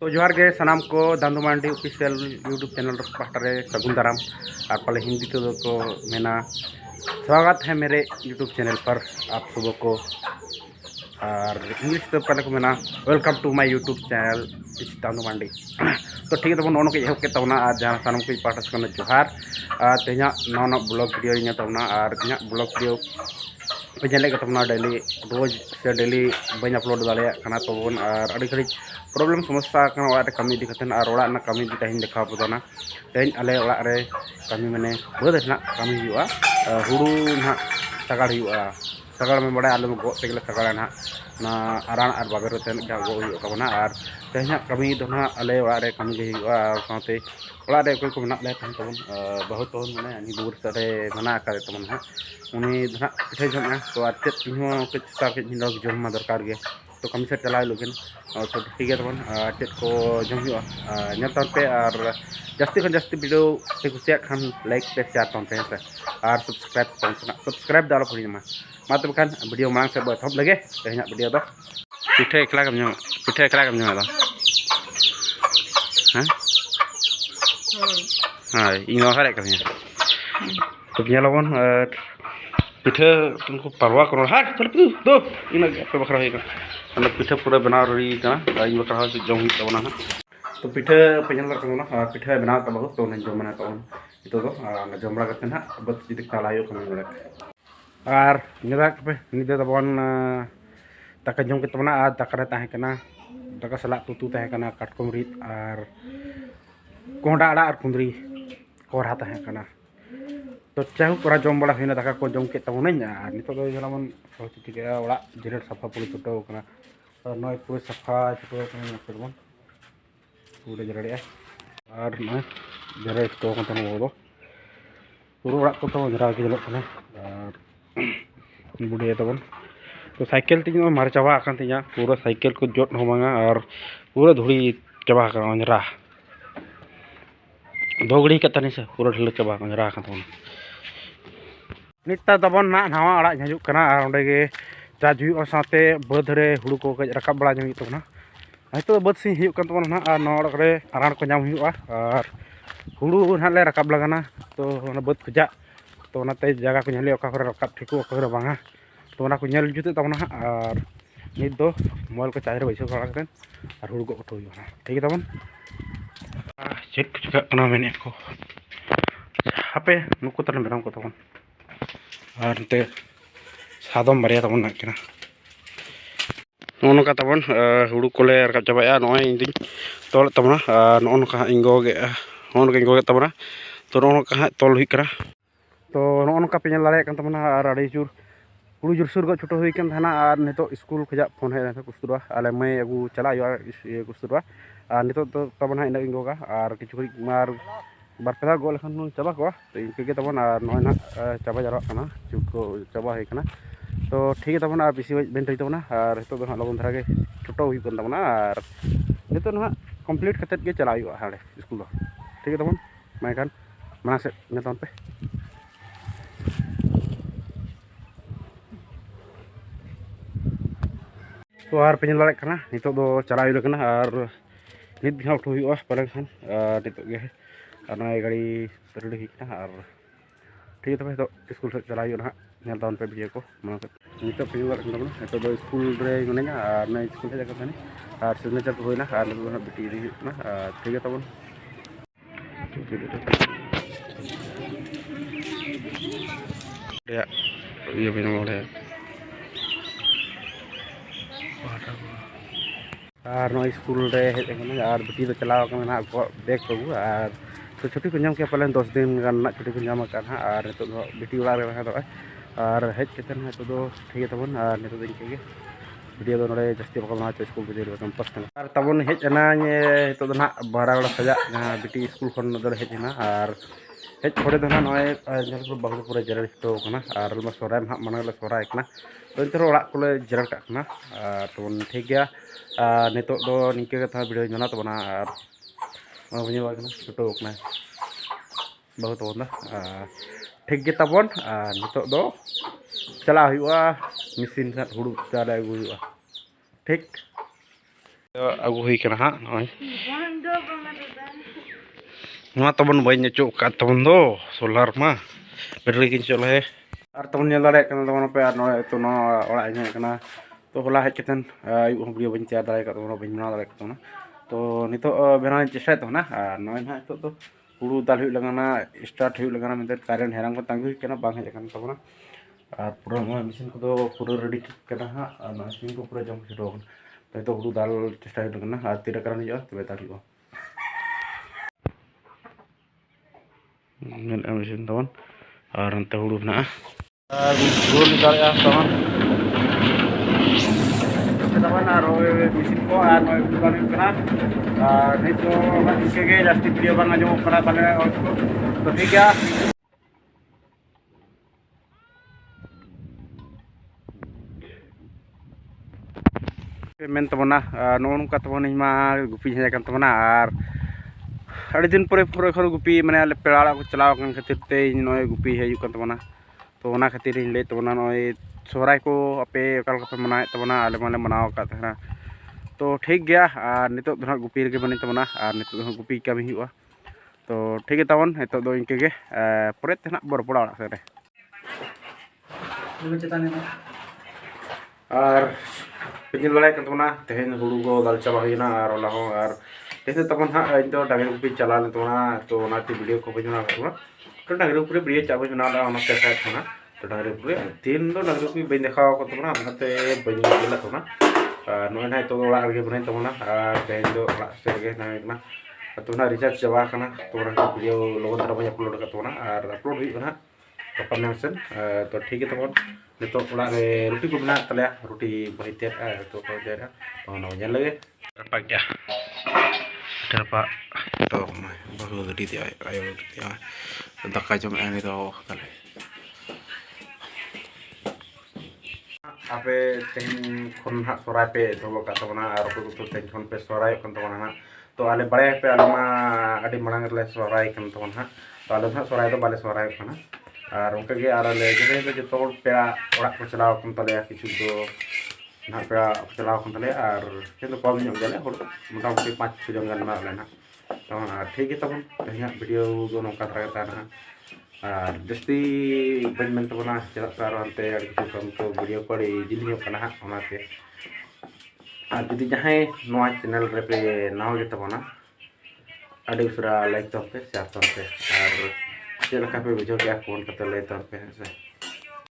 तो जोहार के सनाम को दांदू मांडी ऑफिशियल यूट्यूब चैनल पाहटा सगुन दाराम और पाले हिंदी तो मेना स्वागत है मेरे यूट्यूब चैनल पर आप सबों को। और इंग्लिश तो पहले को मेना welcome to my YouTube channel Dandu Mandi. तो ठीक है तो नौन के एहब के तबना और जहाँ सनाम को पाहटा से जोहार तेना नौ ब्लॉग वीडियो तबना और इन ब्लॉग वीडियो पेले तबना डेली रोज से डेली बी अपलोड दाड़ा तबन और अड़ी घड़ी प्रॉब्लम समस्या ओर कमी इदी और ओर कमी तेज देखा बोना तेज आले ओर कमी मैंने बद कमी हुड़ू ना सगाड़ सगाड़ में बड़ा आलू गो तेल सगाड़ा ना आरान और बाबेर तेन गोना और तेज कमी दो ना आले ओर कमी साथे ओर अकोय को मेना तबन बहुत तबन मैंने दूर से मना तबन उनी पिठे जमा तो चेत इन कच जमा दरकार गे तो कमी से चला लगे तो ठीक है तबन चेत को जम पे और जास्ती खन जास्ती वीडियो पे कुसिया खान लाइक पे शेयर तबन पे और सब्सक्राइब दाला पुरीमा मा तब खान वीडियो मांग से एहब लगे तेज वीडियो तो पिठे एकला कम दा हाँ इन हरे कम तो लबन पिठे तुमको परवा करो हाँ चल दो इन बखरा होगा पिठे पूरा बना रही इन बखरा जम तबना तो पिठे पे तबना पिठे बना तब तो जमना तबन तो जम बड़ा ना बस जी चला कमी और पे निदे तबन दाका जम के तबना और दाका तहकना दाका सला तुतु तहकना काटकम रिद और कोहडा आड़ा और कुंदरी कोरहा तहकना तो चाहू कोरा जम बड़ा होना दाका को जम के तबन नित जलामन चिका ओड़ा जेरेट साफा पूरे छुटावना नय पूरे साफा छुटाव पूरे जरेड़े और नय जरे छुटाव वो पूरा ओड़ा को तब जरा के जलोना और बुढ़िया तबन तो साइकिल तीन मार चाबा तीन पूरा साइकिल को जोट बांगा और पूरा धुड़ी चाबा अंजरा दो घड़ी कतनी से पूरा ढिल चाबा अंजरा तबन निता तबन ना नवा आड़ा हजना और अंडे चार्ज हुआ साथे बद रे हुड़ू को रकाब बड़ा जमी तबना तो बद सी तबना और नौड़े आरान को नाम और हुड़ू ना ले रकाब लगाना तो बद खुजा तो जगह को नल रकाब ठिको बांगा तो जुते तबना और नित दो मोबाइल को चार्ज बैसा बड़ा और हुड़ू को उठो ठीक है तबन चेक को चिका मेने को हापे नुकु तर मेराम को तबन और नते सादम बारे तबन नाकना नौका तबन हुड़ू को रकाब चाबा नॉय इन तोल तबना नौका इंगोगे इंगोगे तबना तो नौका तोल हुई तो नौका पे दाड़ा तबना और अड़ी जोर हुड़ू जोरसोर को छुटो हुई और नित स्कूल खजा फोन हेज कुस्तुरा आले मई अगू चला कुस्तुरा और नित तबना इन इंगोगा और किछु और बारपेदा गो लेखान चाबा को तो इनके तबन और नॉय चाबा जारवाना चुट को चाबा होना तो ठीक है तबन और बेसि बेन रही तबना और नित लगन धारा छुटो हुई तबना और नित कमप्लीट करते चला हाँ स्कूल ठीक है तबन मैं माना से तबन पे तो और पे दाड़ा नित चला और नित भी उठो हुआ पाले खान नित और गाड़ी रेडी होना और ठीक है तब तो स्कूल से चला ना तबन पे भिडियो को नित पे नित स्कूल मिना और स्कूल से और सिग्नेचर को होना और नित बेटी इदी ठीक है तबन और नई स्कूल रे हेज और बेटी चलाव बैग को और तो छुट्टी को नाम के पाले 10 दिन गान छुट्टी को नाम और नित बेटी ओड़ा और हेज के तो ठीक है तबन और नित इनके वीडियो नोड़े जास्ती बना स्कूल वीडियो कैंपस और तबन हेजना नित बहरागड़ा सजा जहाँ बेटी स्कूल खन हेजना और हेज पड़े तो नए बाबू पूरा जेरल छुटोना और सोराय मांगे सोराय तो इन ओड़ा को जेरल का तबन ठीक गया नित निके वीडियो बना तबना और छुटोना बाबू तबन ठीक गे तबन नित चला मिसिन हुड़ू चाले अगू ठीक। agu hui kana ha noi nua teman banyak cuk ka teman do solar mah battery kin cuk le ar teman nyala rek kana teman pe ar no itu no ora nya kana to hola hej keten ayu video ban cia dai ka teman ban na rek to na to nito bena chesta to na noi na to to huru dal hui lagana start hui lagana menter current herang ko tanggu kana bang hej kana teman আর পুরো machine को पूरा ready करना है और machine को पूरा जम शुरू होगा तो हुड़ू दाल चेष्टा करना और तीरा करना नहीं तब ताड़ी को मेशीन तवन और अंत हुड़ू ना गुड़ निकाल या तवन तवन और मेशीन को और दुकान करना और नहीं तो इनके के जास्ती वीडियो बना जो करा बने और तो ठीक है मेन तबना नोनका तबन इमा गुपी हेज कान तबना और अड़ी दिन परे पूरा खर गुपी माने आले पेड़ा को चलाव कान खातिर ते नय गुपी हेजु कान तबना तो ओना खातिर इन ले तबना नय सोहराय को अपे अकाल को मनाए तबना आले माले मनाव का तहना तो ठीक गया और नितो दना गुपी रे बने तबना और नितो गुपी कामी हुआ तो ठीक है तबन नितो दो इनके के परे तहना बरपड़ा से रे और पिंजल बड़ा करना तेहन हुड़ू को दाल चाबा हुईना और ओला हो और तेहन तबन हाँ इन तो डांगरी गुपी चला ले तोना तो ओनाते वीडियो को बजना करना तो डांगरी गुपी वीडियो चाबा बना ला ओना पे साइड होना तो डांगरी गुपी तीन दो डांगरी गुपी बइन देखा को तोना ओनाते बइन गेला तोना नोय ना तो ओला गे बने तोना तेहन दो ओला से गे ना तोना रिचार्ज चाबा करना तोना वीडियो लोगन तरह बन अपलोड का तोना और अपलोड हुई ना कपन तो ठीक है तबन नितो ओला रे रोटी को बना तले रोटी बहिते तो को दे तो नो जन लगे रपा क्या रपा तो बहु गडी दे आयो दिया दक्का जम आने तो तले आपे तेन खन हा सोराय पे तो का तबना और को तो तेन खन पे सोराय कन तबना ना तो आले बड़े पे आलमा अडी मणंग ले सोराय कन तबना तो आले ना सोराय तो बाले सोराय कना और उनके ले जैसे जो पेड़ा ओड़ा को चलाव कन तले किछु दो ना पेड़ा चलाव कन तले और तो कम ᱧᱚᱜ गले मोटामुटी 5 जन गान ना लेना तो ठीक है तबन यहां वीडियो दो नोका तरह ताना और जस्ती बन मन तबना चला सार अंते किछु कम तो वीडियो पड़ी जिलियो कना ओनाते और जदि जहां नोआ चैनल रे पे नाव गे तबना अडी उसरा लाइक तो पे शेयर तो पे और चल का पे बुझो क्या फोन करते ले तो पे से